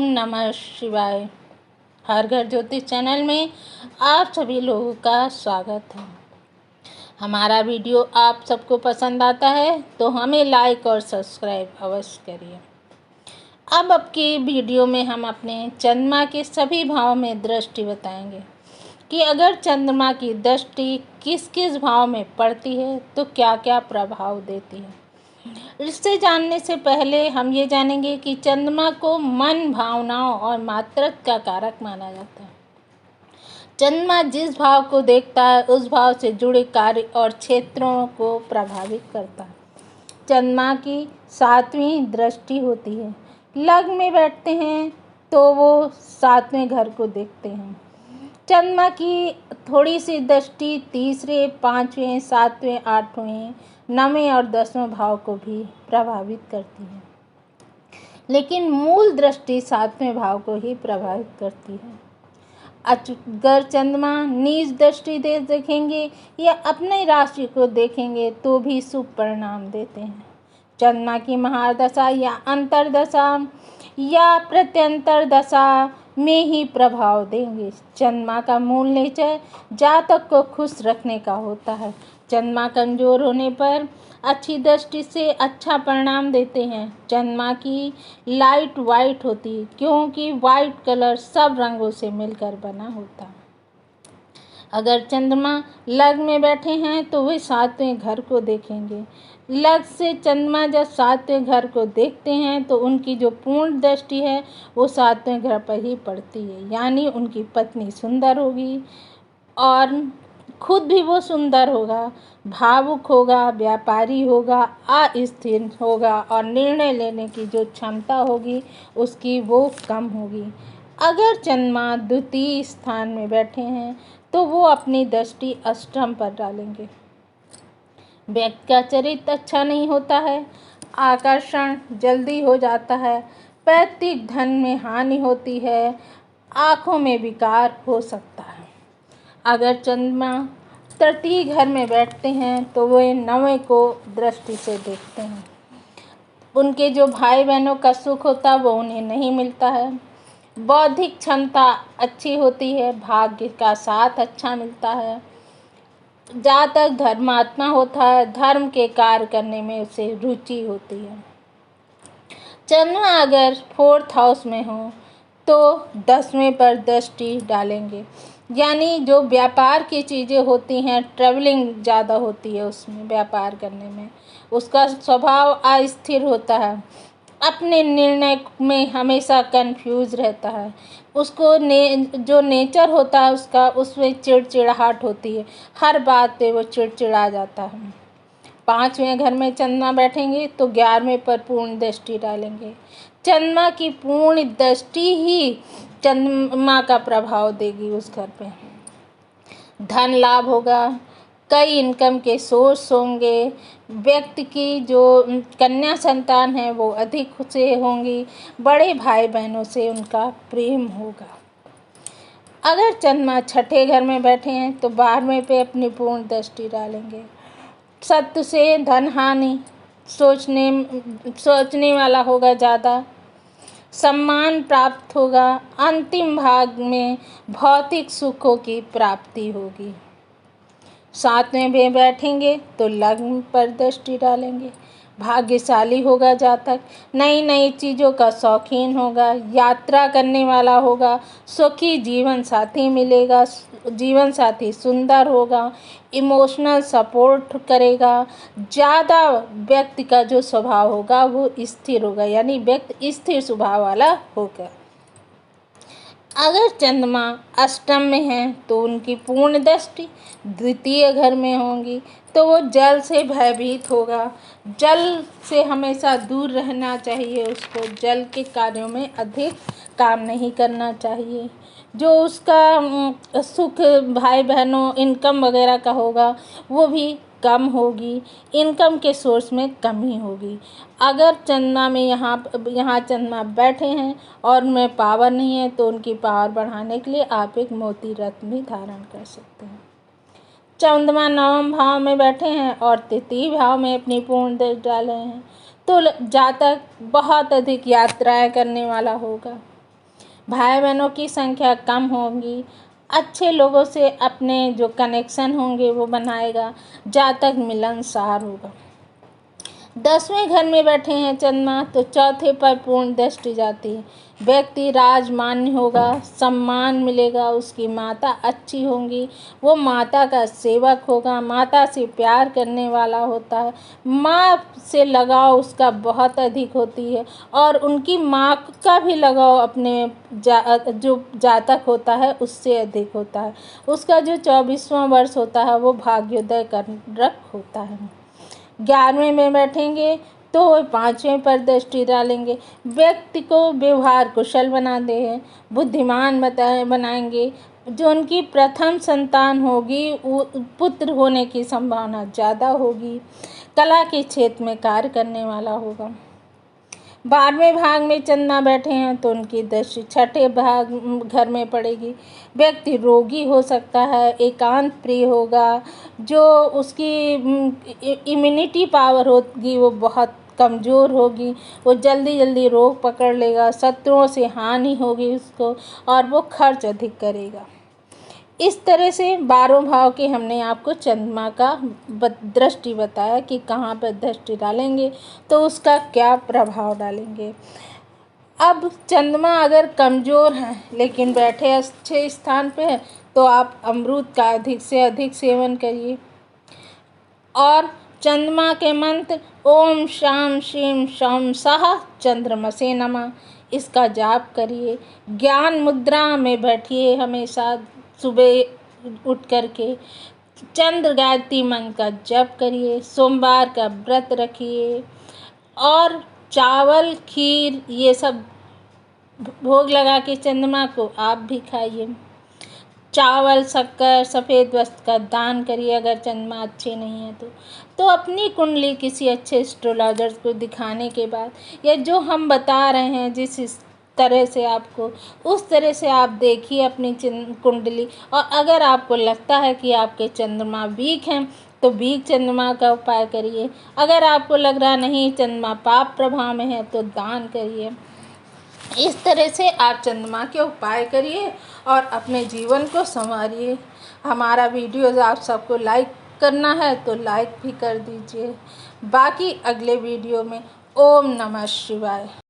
नमः शिवाय। हर घर ज्योतिष चैनल में आप सभी लोगों का स्वागत है। हमारा वीडियो आप सबको पसंद आता है तो हमें लाइक और सब्सक्राइब अवश्य करिए। अब की वीडियो में हम अपने चंद्रमा के सभी भाव में दृष्टि बताएंगे कि अगर चंद्रमा की दृष्टि किस किस भाव में पड़ती है तो क्या क्या प्रभाव देती है। इससे जानने से पहले हम ये जानेंगे कि चंद्रमा को मन, भावनाओं और मातृत्व का कारक माना जाता है। चंद्रमा जिस भाव को देखता है उस भाव से जुड़े कार्य और क्षेत्रों को प्रभावित करता है। चंद्रमा की 7वीं दृष्टि होती है। लग्न में बैठते हैं तो वो 7वें घर को देखते हैं। चंद्रमा की थोड़ी सी दृष्टि तीसरे, 5वें, 7वें, 8वें, 9वें और 10वें भाव को भी प्रभावित करती है, लेकिन मूल दृष्टि 7वें भाव को ही प्रभावित करती है। अगर चंद्रमा नीच दृष्टि देखेंगे या अपने राशि को देखेंगे तो भी शुभ परिणाम देते हैं। चंद्रमा की महादशा या अंतरदशा या प्रत्यंतर दशा में ही प्रभाव देंगे। चंद्रमा का मूल नेचर जातक को खुश रखने का होता है। चंद्रमा कमजोर होने पर अच्छी दृष्टि से अच्छा परिणाम देते हैं। चंद्रमा की लाइट वाइट होती है क्योंकि वाइट कलर सब रंगों से मिलकर बना होता है। अगर चंद्रमा लग्न में बैठे हैं तो वे 7वें घर को देखेंगे। लग्न से चंद्रमा जब 7वें घर को देखते हैं तो उनकी जो पूर्ण दृष्टि है वो 7वें घर पर ही पड़ती है, यानी उनकी पत्नी सुंदर होगी और खुद भी वो सुंदर होगा, भावुक होगा, व्यापारी होगा, अस्थिर होगा और निर्णय लेने की जो क्षमता होगी उसकी वो कम होगी। अगर चंद्रमा द्वितीय स्थान में बैठे हैं तो वो अपनी दृष्टि अष्टम पर डालेंगे। व्यक्ति का चरित्र अच्छा नहीं होता है, आकर्षण जल्दी हो जाता है, पैतृक धन में हानि होती है, आँखों में विकार हो सकता है। अगर चंद्रमा तृतीय घर में बैठते हैं तो वे 9वें को दृष्टि से देखते हैं। उनके जो भाई बहनों का सुख होता है वो उन्हें नहीं मिलता है। बौद्धिक क्षमता अच्छी होती है, भाग्य का साथ अच्छा मिलता है। जातक धर्मात्मा होता है, धर्म के कार्य करने में उसे रुचि होती है। चंद्रमा अगर 4th हाउस में हो तो 10वें पर दृष्टि डालेंगे, यानी जो व्यापार की चीज़ें होती हैं, ट्रैवलिंग ज़्यादा होती है उसमें, व्यापार करने में उसका स्वभाव अस्थिर होता है, अपने निर्णय में हमेशा कंफ्यूज रहता है, उसको जो नेचर होता है उसका, उसमें चिड़चिड़ाहट होती है, हर बात पे वो चिड़चिड़ा जाता है। 5वें घर में चंद्रमा बैठेंगे तो 11वें पर पूर्ण दृष्टि डालेंगे। चंद्रमा की पूर्ण दृष्टि ही चंद्रमा का प्रभाव देगी उस घर पे। धन लाभ होगा, कई इनकम के सोर्स होंगे, व्यक्ति की जो कन्या संतान है वो अधिक से होंगी, बड़े भाई बहनों से उनका प्रेम होगा। अगर चंद्रमा 6ठे घर में बैठे हैं तो 12वें पे अपनी पूर्ण दृष्टि डालेंगे। शत्रु से धन हानि, सोचने वाला होगा ज़्यादा, सम्मान प्राप्त होगा, अंतिम भाग में भौतिक सुखों की प्राप्ति होगी। 7वें में बैठेंगे तो लग्न पर दृष्टि डालेंगे। भाग्यशाली होगा जातक, नई नई चीज़ों का शौकीन होगा, यात्रा करने वाला होगा, सुखी जीवन साथी मिलेगा, जीवन साथी सुंदर होगा, इमोशनल सपोर्ट करेगा। ज़्यादा व्यक्ति का जो स्वभाव होगा वो स्थिर होगा, यानी व्यक्ति स्थिर स्वभाव वाला होगा। अगर चंद्रमा अष्टम में है तो उनकी पूर्ण दृष्टि द्वितीय घर में होंगी तो वो जल से भयभीत होगा। जल से हमेशा दूर रहना चाहिए, उसको जल के कार्यों में अधिक काम नहीं करना चाहिए। जो उसका सुख भाई बहनों इनकम वगैरह का होगा वो भी कम होगी, इनकम के सोर्स में कमी होगी। अगर चंद्रमा में यहाँ चंद्रमा बैठे हैं और उनमें पावर नहीं है तो उनकी पावर बढ़ाने के लिए आप एक मोती रत्न भी धारण कर सकते हैं। चंद्रमा 9वें भाव में बैठे हैं और तृतीय भाव में अपनी पूर्ण दृष्टि डाले हैं तो जातक बहुत अधिक यात्राएं करने वाला होगा, भाई बहनों की संख्या कम होगी। अच्छे लोगों से अपने जो कनेक्शन होंगे वो बनाएगा। जातक मिलनसार होगा। 10वें घर में बैठे हैं चंद्रमा तो चौथे पर पूर्ण दृष्टि जाती है। व्यक्ति राजमान्य होगा, सम्मान मिलेगा, उसकी माता अच्छी होंगी, वो माता का सेवक होगा, माता से प्यार करने वाला होता है, माँ से लगाव उसका बहुत अधिक होती है और उनकी माँ का भी लगाव अपने जो जातक होता है उससे अधिक होता है। उसका जो 24वां वर्ष होता है वो भाग्योदय कारक होता है। 11वें में बैठेंगे तो 5वें पर दृष्टि डालेंगे। व्यक्ति को व्यवहार कुशल बनाते हैं, बुद्धिमान बनाएंगे। जो उनकी प्रथम संतान होगी वो पुत्र होने की संभावना ज़्यादा होगी। कला के क्षेत्र में कार्य करने वाला होगा। 12वें भाग में चंद्रमा बैठे हैं तो उनकी दृष्टि छठे भाग घर में पड़ेगी। व्यक्ति रोगी हो सकता है, एकांत प्रिय होगा, जो उसकी इम्यूनिटी पावर होगी वो बहुत कमज़ोर होगी, वो जल्दी जल्दी रोग पकड़ लेगा, शत्रुओं से हानि होगी उसको और वो खर्च अधिक करेगा। इस तरह से 12 भाव के हमने आपको चंद्रमा का दृष्टि बताया कि कहाँ पर दृष्टि डालेंगे तो उसका क्या प्रभाव डालेंगे। अब चंद्रमा अगर कमज़ोर है लेकिन बैठे अच्छे स्थान पे है तो आप अमरूद का अधिक से अधिक सेवन करिए और चंद्रमा के मंत्र ओम शाम शीम शम सह चंद्रमसे नमः इसका जाप करिए। ज्ञान मुद्रा में बैठिए हमेशा सुबह उठ करके। चंद्र गायत्री मंत्र का जप करिए। सोमवार का व्रत रखिए और चावल खीर ये सब भोग लगा के चंद्रमा को आप भी खाइए। चावल शक्कर सफ़ेद वस्त्र का दान करिए अगर चंद्रमा अच्छे नहीं है तो अपनी कुंडली किसी अच्छे एस्ट्रोलॉजर को दिखाने के बाद या जो हम बता रहे हैं जिस तरह से आपको उस तरह से आप देखिए अपनी कुंडली और अगर आपको लगता है कि आपके चंद्रमा वीक हैं तो वीक चंद्रमा का उपाय करिए। अगर आपको लग रहा नहीं चंद्रमा पाप प्रभाव में है तो दान करिए। इस तरह से आप चंद्रमा के उपाय करिए और अपने जीवन को संवारिए। हमारा वीडियो आप सबको लाइक करना है तो लाइक भी कर दीजिए। बाकी अगले वीडियो में ओम नमः शिवाय।